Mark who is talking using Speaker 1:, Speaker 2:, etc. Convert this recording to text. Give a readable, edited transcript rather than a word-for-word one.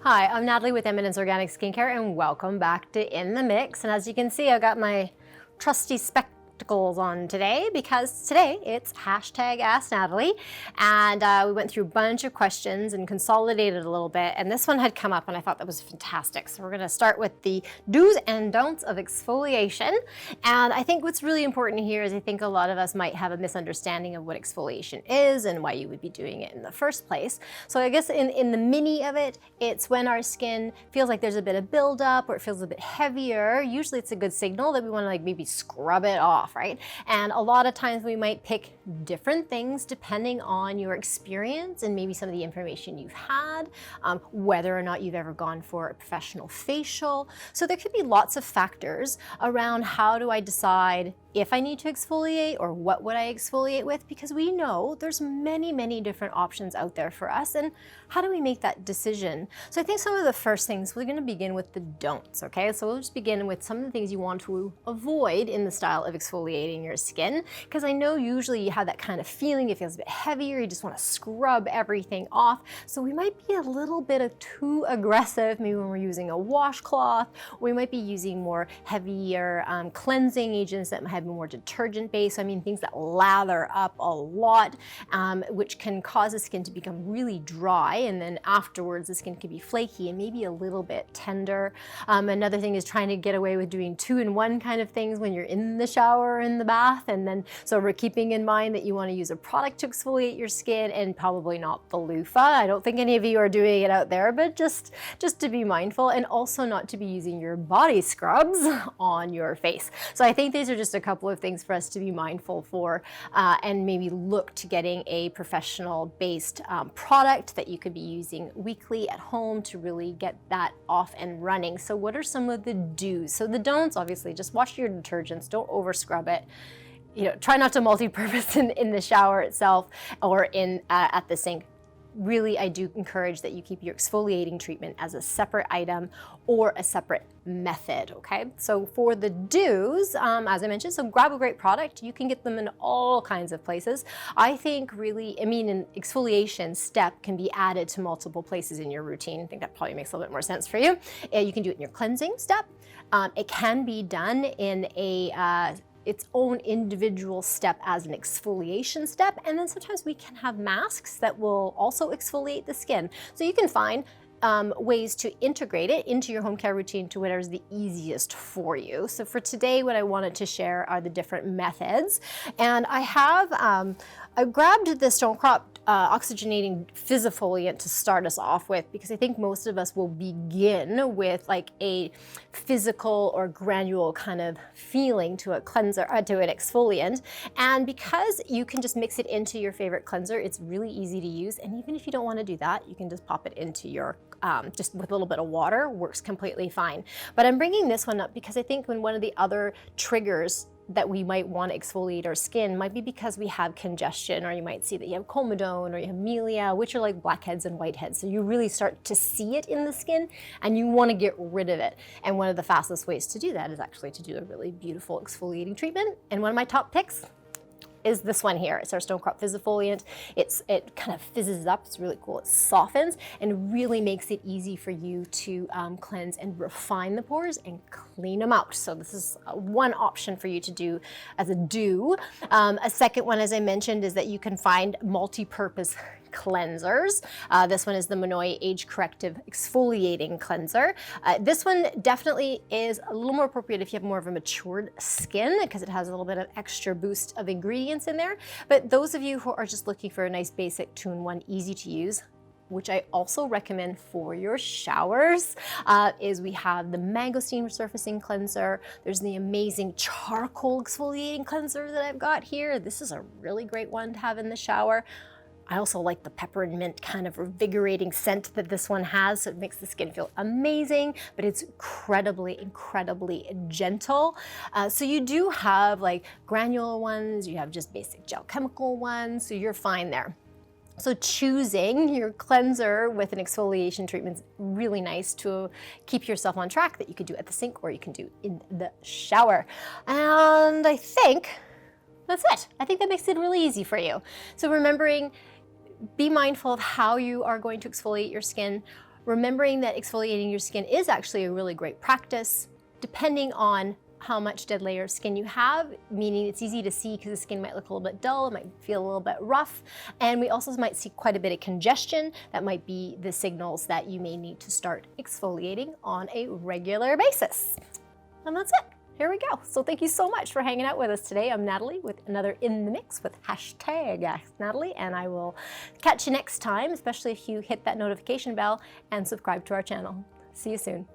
Speaker 1: Hi, I'm Natalie with Eminence Organic Skincare and welcome back to In the Mix. And as you can see, I got my trusty spectacles on today because today it's hashtag Ask Natalie. And we went through a bunch of questions and consolidated a little bit. And this one had come up and I thought that was fantastic. So we're going to start with the do's and don'ts of exfoliation. And I think what's really important here is I think a lot of us might have a misunderstanding of what exfoliation is and why you would be doing it in the first place. So I guess in the mini of it, it's when our skin feels like there's a bit of buildup or it feels a bit heavier. Usually it's a good signal that we want to like maybe scrub it off, right? And a lot of times we might pick different things depending on your experience and maybe some of the information you've had, whether or not you've ever gone for a professional facial. So there could be lots of factors around how do I decide if I need to exfoliate or what would I exfoliate with, because we know there's many different options out there for us, and how do we make that decision? So I think some of the first things, we're going to begin with the don'ts, okay? So we'll just begin with some of the things you want to avoid in the style of exfoliating your skin, because I know usually you have that kind of feeling, it feels a bit heavier, you just want to scrub everything off. So we might be a little bit too aggressive, maybe when we're using a washcloth, or we might be using more heavier cleansing agents that have more detergent based. I mean, things that lather up a lot, which can cause the skin to become really dry, and then afterwards the skin can be flaky and maybe a little bit tender. Another thing is trying to get away with doing two-in-one kind of things when you're in the shower or in the bath, and then so we're keeping in mind that you want to use a product to exfoliate your skin and probably not the loofah. I don't think any of you are doing it out there, but just to be mindful, and also not to be using your body scrubs on your face. So I think these are just a couple of things for us to be mindful for, and maybe look to getting a professional based product that you could be using weekly at home to really get that off and running. So what are some of the do's? So the don'ts, obviously, just wash your detergents, don't over scrub it. You know, try not to multi-purpose in the shower itself or in at the sink. Really, I do encourage that you keep your exfoliating treatment as a separate item or a separate method, okay? So for the do's, as I mentioned, so grab a great product. You can get them in all kinds of places. I think really, an exfoliation step can be added to multiple places in your routine. I think that probably makes a little bit more sense for you. You can do it in your cleansing step. It can be done in its own individual step as an exfoliation step, and then sometimes we can have masks that will also exfoliate the skin. So you can find ways to integrate it into your home care routine to whatever's the easiest for you. So for today, what I wanted to share are the different methods, and I grabbed the Stonecrop oxygenating exfoliant to start us off with, because I think most of us will begin with like a physical or granule kind of feeling to a cleanser, to an exfoliant. And because you can just mix it into your favorite cleanser, it's really easy to use. And even if you don't want to do that, you can just pop it into your just with a little bit of water, works completely fine. But I'm bringing this one up because I think when one of the other triggers that we might want to exfoliate our skin might be because we have congestion, or you might see that you have comedone or you have melia, which are like blackheads and whiteheads. So you really start to see it in the skin and you want to get rid of it. And one of the fastest ways to do that is actually to do a really beautiful exfoliating treatment. And one of my top picks is this one here. It's our Stonecrop exfoliant. It kind of fizzes up. It's really cool. It softens and really makes it easy for you to cleanse and refine the pores and clean them out. So this is one option for you to do as a do. A second one, as I mentioned, is that you can find multi-purpose cleansers. This one is the Monoi Age Corrective Exfoliating Cleanser. This one definitely is a little more appropriate if you have more of a matured skin, because it has a little bit of extra boost of ingredients in there. But those of you who are just looking for a nice basic 2-in-1, easy to use, which I also recommend for your showers, is we have the Mangosteen Resurfacing Cleanser. There's the amazing Charcoal Exfoliating Cleanser that I've got here. This is a really great one to have in the shower. I also like the pepper and mint kind of revigorating scent that this one has, so it makes the skin feel amazing, but it's incredibly gentle. So you do have like granular ones, you have just basic gel chemical ones, so you're fine there. So choosing your cleanser with an exfoliation treatment is really nice to keep yourself on track, that you could do at the sink or you can do in the shower. And I think that's it. I think that makes it really easy for you. So remembering, be mindful of how you are going to exfoliate your skin. remembering that exfoliating your skin is actually a really great practice, depending on how much dead layer of skin you have, meaning it's easy to see because the skin might look a little bit dull, it might feel a little bit rough, and we also might see quite a bit of congestion. That might be the signals that you may need to start exfoliating on a regular basis. And that's it. Here we go. So thank you so much for hanging out with us today. I'm Natalie with another In the Mix with hashtag Ask Natalie, and I will catch you next time, especially if you hit that notification bell and subscribe to our channel. See you soon.